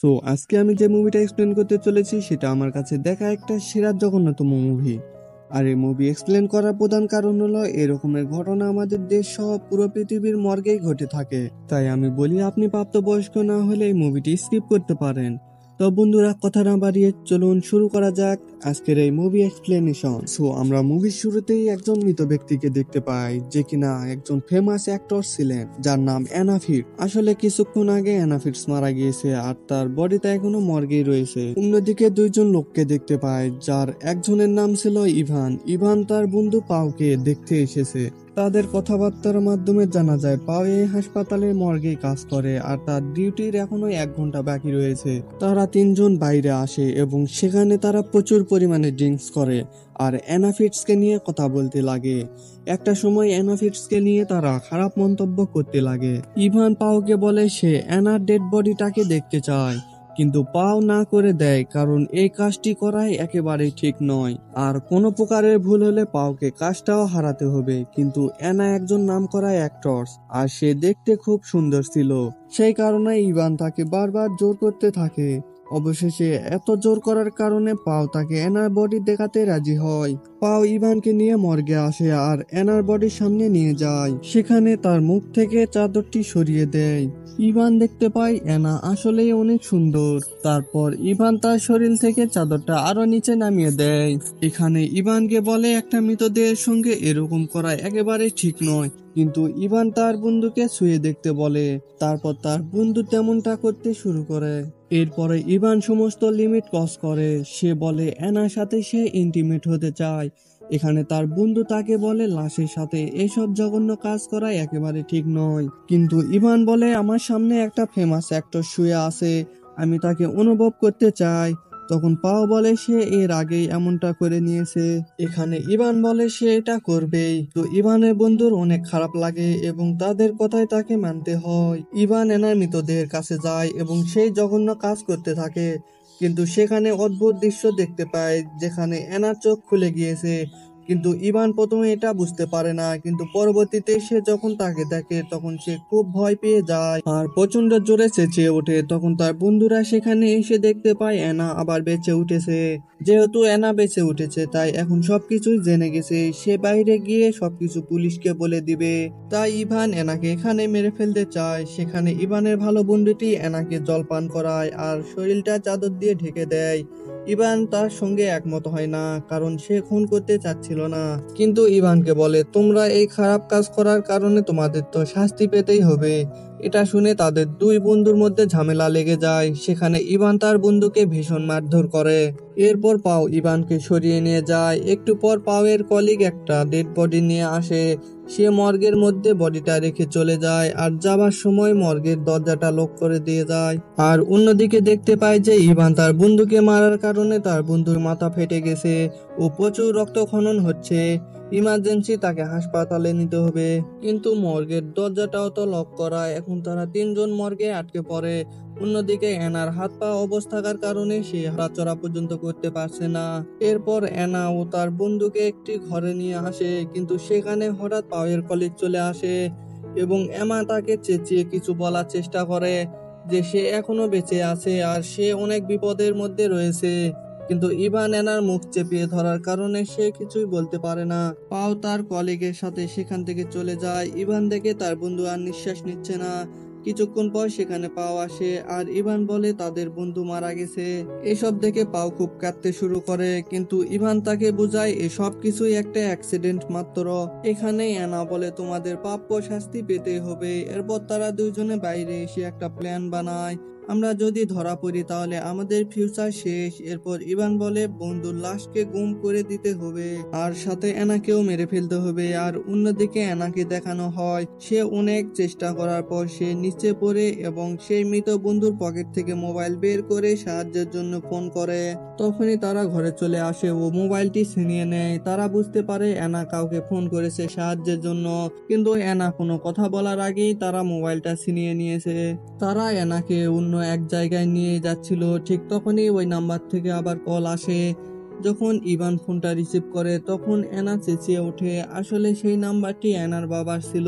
So আজকে আমি যে মুভিটা এক্সপ্লেন করতে চলেছি সেটা আমার কাছে দেখা একটা সেরা জঘন্যতম মুভি। আর এই মুভি এক্সপ্লেন করার প্রধান কারণ হলো এরকমের ঘটনা আমাদের দেশ সহ পুরো পৃথিবীর মর্গেই ঘটে থাকে। তাই আমি বলি আপনি প্রাপ্তবয়স্ক না হলে এই মুভিটি স্কিপ করতে পারেন। তো বন্ধুরা কথা না বাড়িয়ে চলুন শুরু করা যাক আজকের এই মুভি এক্সপ্লেনেশন। সো আমরা মুভির শুরুতেই একজন মৃত ব্যক্তিকে দেখতে পাই যে কিনা একজন ফেমাস অ্যাক্টর ছিলেন যার নাম অ্যানাফির। আসলে কিছুক্ষণ আগে অ্যানাফিটস মারা গিয়েছে আর তার বডিটা এখনো মর্গেই রয়েছে। অন্যদিকে দুইজন লোককে দেখতে পায় যার একজনের নাম ছিল ইভান। ইভান তার বন্ধু পাওকে দেখতে এসেছে। তাদের কথাবার্তার মাধ্যমে জানা যায় পাও এই হাসপাতালের মর্গে কাজ করে আর তার ডিউটির এখনো 1 ঘন্টা বাকি রয়েছে। তারা তিনজন বাইরে আসে এবং সেখানে তারা প্রচুর পরিমাণে ড্রিঙ্কস করে আর অ্যানাফিটসকে নিয়ে কথা বলতে লাগে। একটা সময় অ্যানাফিটসকে নিয়ে তারা খারাপ মন্তব্য করতে লাগে। ইভান পাওকে বলে সে অ্যানার ডেড বডিটাকে দেখতে চায়, কিন্তু পাও না করে দেয় কারণ এই কাজটি করাই একেবারেই ঠিক নয় আর কোনো প্রকারের ভুল হলে পাওকে কাজটাও হারাতে হবে। কিন্তু অ্যানা একজন নামকরা অ্যাক্টরস আর সে দেখতে খুব সুন্দর ছিল, সেই কারণে ইভান তাকে বারবার জোর করতে থাকে। অবশেষে এত জোর করার কারণে পাও তাকে অ্যানার বডি দেখাতে রাজি হয়। পাও ইভানকে নিয়ে মর্গে আসে আর অ্যানার বডির সামনে নিয়ে যায়। সেখানে তার মুখ থেকে চাদরটি সরিয়ে দেয়। ইভান দেখতে পায় অ্যানা আসলেই অনেক সুন্দর। তারপর ইভান তার শরীর থেকে চাদরটা আরো নিচে নামিয়ে দেয়। এখানে ইভানকে বলে একটা মৃতদেহের সঙ্গে এরকম করা একেবারে ঠিক নয়, কিন্তু ইভান তার বন্ধুকে ছুঁয়ে দেখতে বলে। তারপর তার বন্ধু তেমনটা করতে শুরু করে। এরপরে ইভান সমস্ত লিমিট ক্রস করে। সে বলে অ্যানার সাথে সে ইন্টিমেট হতে চায়। এখানে তার বন্ধু তাকে বলে লাশের সাথে এসব জঘন্য কাজ করা একেবারে ঠিক নয়, কিন্তু ইভান বলে আমার সামনে একটা ফেমাস অ্যাক্টর শুয়ে আছে, আমি তাকে অনুভব করতে চাই। তখন পাও বলে সে এর আগেই এমনটা করে নিয়েছে। এখানে ইভান বলে সে এটা করবেই। তো ইভানের বন্ধুর অনেক খারাপ লাগে এবং তাদের কথায় তাকে মানতে হয়। ইভান এনার মৃতদেহের কাছে যায় এবং সেই জঘন্য কাজ করতে থাকে, কিন্তু সেখানে অদ্ভুত দৃশ্য দেখতে পায় যেখানে এনার চোখ খুলে গিয়েছে। কিন্তু ইভান প্রথমে এটা বুঝতে পারে না, কিন্তু পরবর্তীতে সে যখন তাকে দেখে তখন সে খুব ভয় পেয়ে যায় আর প্রচন্ড জোরে চেঁচিয়ে ওঠে। তখন তার বন্ধুরা সেখানে এসে দেখতে পায় অ্যানা আবার বেঁচে উঠেছে। যেহেতু অ্যানা বেঁচে উঠেছে তাই এখন সবকিছুই জেনে গেছে। সে বাইরে গিয়ে সবকিছু পুলিশকে বলে দিবে। তাই ইভান অ্যানাকে এখানে মেরে ফেলতে চায়। সেখানে ইভানের ভালো বন্ধুটি অ্যানাকে জল পান করায় আর শরীরটা চাদর দিয়ে ঢেকে দেয়। ইভান তার সঙ্গে একমত হয় না কারণ সে খুন করতে চাচ্ছিল না, কিন্তু ইভানকে বলে তোমরা এই খারাপ কাজ করার কারণে তোমাদের তো শাস্তি পেতেই হবে। এটা শুনে তাদের দুই বন্ধুর মধ্যে ঝামেলা লেগে যায়। সেখানে ইভান তার বন্ধুকে ভীষণ মারধর করে। এরপর পাও ইভানকে সরিয়ে নিয়ে যায়। একটু পর পাওয়ের কলিগ একটা ডেড বডি নিয়ে আসে। সে মর্গের মধ্যে বডিটা রেখে চলে যায় আর যাবার সময় মর্গের দরজাটা লক করে দিয়ে যায়। আর অন্যদিকে দেখতে পায় যে ইভান তার বন্ধুকে মারার কারণে তার বন্ধুর মাথা ফেটে গেছে ও প্রচুর রক্তক্ষরণ হচ্ছে। ইমার্জেন্সি তাকে হাসপাতালে নিতে হবে, কিন্তু মর্গের দরজাটাও তো লক করা। এখন তারা তিনজন মর্গে আটকে পড়ে। অন্যদিকে অ্যানার হাত পা অবশ থাকার কারণে সে হাঁটাচলা পর্যন্ত করতে পারছে না। এরপর অ্যানা ও তার বন্ধুকে একটি ঘরে নিয়ে আসে, কিন্তু সেখানে হঠাৎ পাওয়ের কলিগ চলে আসে এবং এমা তাকে চেঁচিয়ে কিছু বলার চেষ্টা করে যে সে এখনো বেঁচে আছে আর সে অনেক বিপদের মধ্যে রয়েছে। কিন্তু ইভান এনার মুখ চেপিয়ে ধরার কারণে সে কিছুই বলতে পারে না। পাও তার কলিগের সাথে সেখান থেকে চলে যায়। ইভান দেখে তার বন্ধু আর নিঃশ্বাস নিচ্ছে না। কিছুক্ষণ পর সেখানে পাও আসে আর ইভান বলে তাদের বন্ধু মারা গেছে। এসব দেখে পাও খুব কাঁদতে শুরু করে, কিন্তু ইভান তাকে বোঝায় এসব কিছুই একটা অ্যাক্সিডেন্ট মাত্র। এখানে অ্যানা বলে তোমাদের প্রাপ্য শাস্তি পেতে হবে। এরপর তারা দুইজনে বাইরে এসে একটা প্ল্যান বানায়, আমরা যদি ধরা পড়ি তাহলে আমাদের ফিউচার শেষ। এরপর ইভান বলে বন্ধুর লাশকে গুম করে দিতে হবে আর সাথে অ্যানাকেও মেরে ফেলতে হবে। আর অন্যদিকে অ্যানাকে দেখানো হয় সে অনেক চেষ্টা করার পর সে নিচে পড়ে এবং সেই মৃত বন্ধুর পকেট থেকে মোবাইল বের করে সাহায্যের জন্য ফোন করে। তখনই তারা ঘরে চলে আসে ও মোবাইলটি ছিনিয়ে নেয়। তারা বুঝতে পারে অ্যানা কাউকে ফোন করেছে সাহায্যের জন্য, কিন্তু অ্যানা কোনো কথা বলার আগেই তারা মোবাইলটা ছিনিয়ে নিয়েছে। তারা অ্যানাকে অন্য এক জায়গায় নিয়ে যাচ্ছিল, ঠিক তখনই ওই নাম্বার থেকে আবার কল আসে। যখন ইভান ফোনটা রিসিভ করে তখন অ্যানা চেঁচিয়ে ওঠে। আসলে সেই নাম্বারটি অ্যানার বাবার ছিল।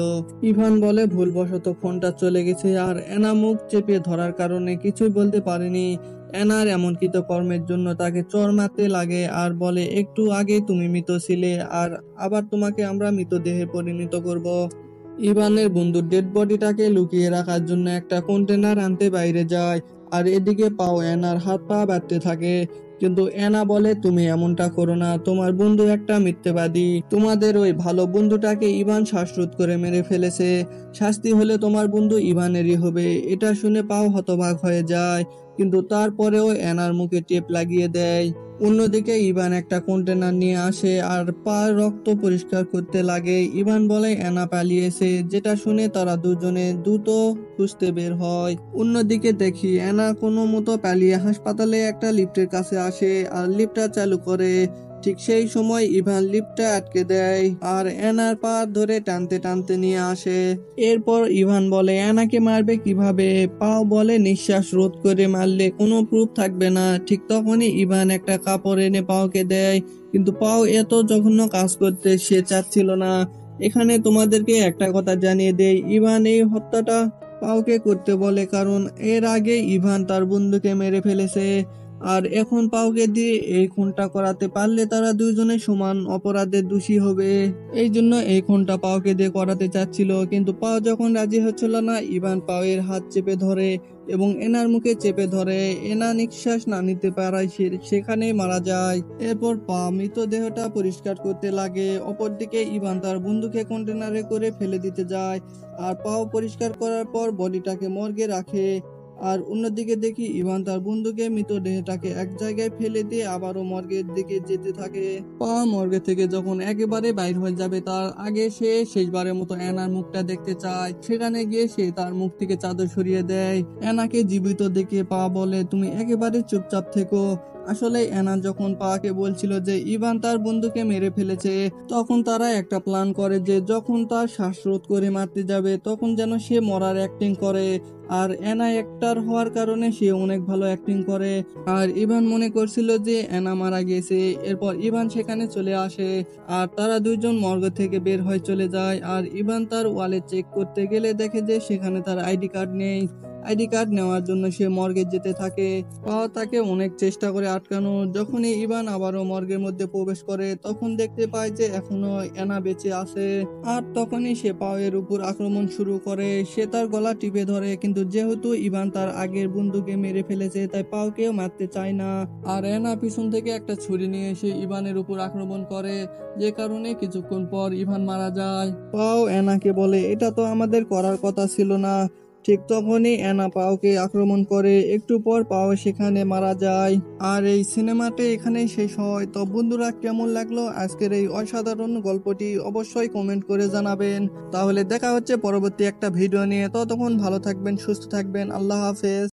ইভান বলে ভুলবশত ফোনটা চলে গেছে, আর অ্যানা মুখ চেপে ধরার কারণে কিছুই বলতে পারেনি। অ্যানার এমন কৃতকর্মের জন্য তাকে চড় মারতে লাগে আর বলে, একটু আগে তুমি মৃত ছিলে আর আবার তোমাকে আমরা মৃতদেহে পরিণত করব। ইভানের বন্ধুর ডেড বডিটাকে লুকিয়ে রাখার জন্য একটা কন্টেনার আনতে বাইরে যায়, আর এদিকে পাও অ্যানার হাত পা বাঁধতে থাকে। কিন্তু অ্যানা বলে, তুমি এমনটা করো না, তোমার বন্ধু একটা মিথ্যেবাদী, তোমাদের ওই ভালো বন্ধুটাকে ইভান শ্বাসরোধ করে মেরে ফেলেছে, শাস্তি হলে তোমার বন্ধু ইভানেরই হবে। এটা শুনে পাও হতবাক হয়ে যায়, কিন্তু তারপরেও অ্যানার মুখে টেপ লাগিয়ে দেয়। অন্যদিকে ইভান একটা কন্টেনার নিয়ে আসে আর পার রক্ত পরিষ্কার করতে লাগে। ইভান বলে অ্যানা পালিয়েছে, যেটা শুনে তারা দুজনে দ্রুত খুঁজতে বের হয়। অন্যদিকে দেখি অ্যানা কোনো মতো পালিয়ে হাসপাতালে একটা লিফটের কাছে আসে আর লিফটটা চালু করে। ঠিক সেই সময় ইভান লিফটটা আটকে দেয় আর অ্যানার পা ধরে টানতে টানতে নিয়ে আসে। এরপর ইভান বলে অ্যানাকে মারবে কিভাবে? পাও বলে নিঃশ্বাস রোধ করে মারলে কোনো প্রুফ থাকবে না। ঠিক তখনই ইভান একটা কাপড় এনে পাওকে দেয়, কিন্তু পাও এত জঘন্য কাজ করতে সে চাচ্ছিল না। এখানে তোমাদেরকে একটা কথা জানিয়ে দেই, ইভান এই হত্যাটা পাওকে করতে বলে, কারণ এর আগে ইভান তার বন্ধুকে মেরে ফেলেছে। আর এখন পাওকে দিয়ে এই খুনটা করাতে পারলে তারা দুজনে সমান অপরাধের দোষী হবে। এই জন্য এই খুনটা পাওকে দিয়ে করাতে চাচ্ছিল, কিন্তু পাও যখন রাজি হচ্ছিল না, ইভান পাওয়ের হাত চেপে ধরে এবং এনার মুখে চেপে ধরে। এনা নিঃশ্বাস না নিতে পারায় সেখানেই মারা যায়। এরপর পা মৃতদেহটা পরিষ্কার করতে লাগে। অপরদিকে ইভান তার বন্ধুকে কন্টেনারে করে ফেলে দিতে যায়, আর পাও পরিষ্কার করার পর বডিটাকে মর্গে রাখে। আর অন্যদিকে দেখি ইভান তার বন্ধুকে মৃতদেহটাকে এক জায়গায় ফেলে দিয়ে আবারও মর্গের দিকে যেতে থাকে। পা মর্গে থেকে যখন একেবারে বাইর হয়ে যাবে তার আগে সে শেষবারের মতো অ্যানার মুখটা দেখতে চায়। সেখানে গিয়ে সে তার মুখ থেকে চাদর সরিয়ে দেয়। অ্যানাকে জীবিত দেখে পা বলে, তুমি একেবারে চুপচাপ থেকো। আসলে অ্যানা যখন পাকে বলছিল যে ইভান তার বন্ধুকে মেরে ফেলেছে, তখন তারা একটা প্ল্যান করে যে যখন তার শ্বাসরোধ করে মারতে যাবে তখন যেন সে মরার অ্যাক্টিং করে। আর অ্যানা অ্যাক্টর হওয়ার কারণে সে অনেক ভালো অ্যাক্টিং করে। আর ইভান মনে করছিল যে অ্যানা মারা গেছে। এরপর ইভান সেখানে চলে আসে আর তারা দুইজন মর্গ থেকে বের হয়ে চলে যায়। আর ইভান তার ওয়ালেট চেক করতে গেলে দেখে যে সেখানে তার আইডি কার্ড নেই। আইডি কার্ড নেওয়ার জন্য সে মর্গে যেতে থাকে। পাও তাকে অনেক চেষ্টা করে আটকানো। যখনই ইভান আবারও মর্গের মধ্যে প্রবেশ করে তখন দেখতে পায় যে এখনো অ্যানা বেঁচে আছে। আর তখনই সে পাওয়ের উপর আক্রমণ শুরু করে। সে তার গলা টিপে ধরে, কিন্তু যেহেতু ইভান তার আগের বন্ধুকে মেরে ফেলেছে তাই পাওকেও মারতে চায় না। আর অ্যানা পিছন থেকে একটা ছুরি নিয়ে এসে ইভানের উপর আক্রমণ করে, যে কারণে কিছুক্ষণ পর ইভান মারা যায়। পাও অ্যানাকে বলে, এটা তো আমাদের করার কথা ছিল না। ঠিক তখনই অ্যানা পাওকে আক্রমণ করে। একটু পর পাও সেখানে মারা যায়। আর এই সিনেমাটি এখানেই শেষ হয়। তো বন্ধুরা, কেমন লাগলো আজকের এই অসাধারণ গল্পটি অবশ্যই কমেন্ট করে জানাবেন। তাহলে দেখা হচ্ছে পরবর্তী একটা ভিডিও নিয়ে। ততক্ষণ ভালো থাকবেন, সুস্থ থাকবেন। আল্লাহ হাফেজ।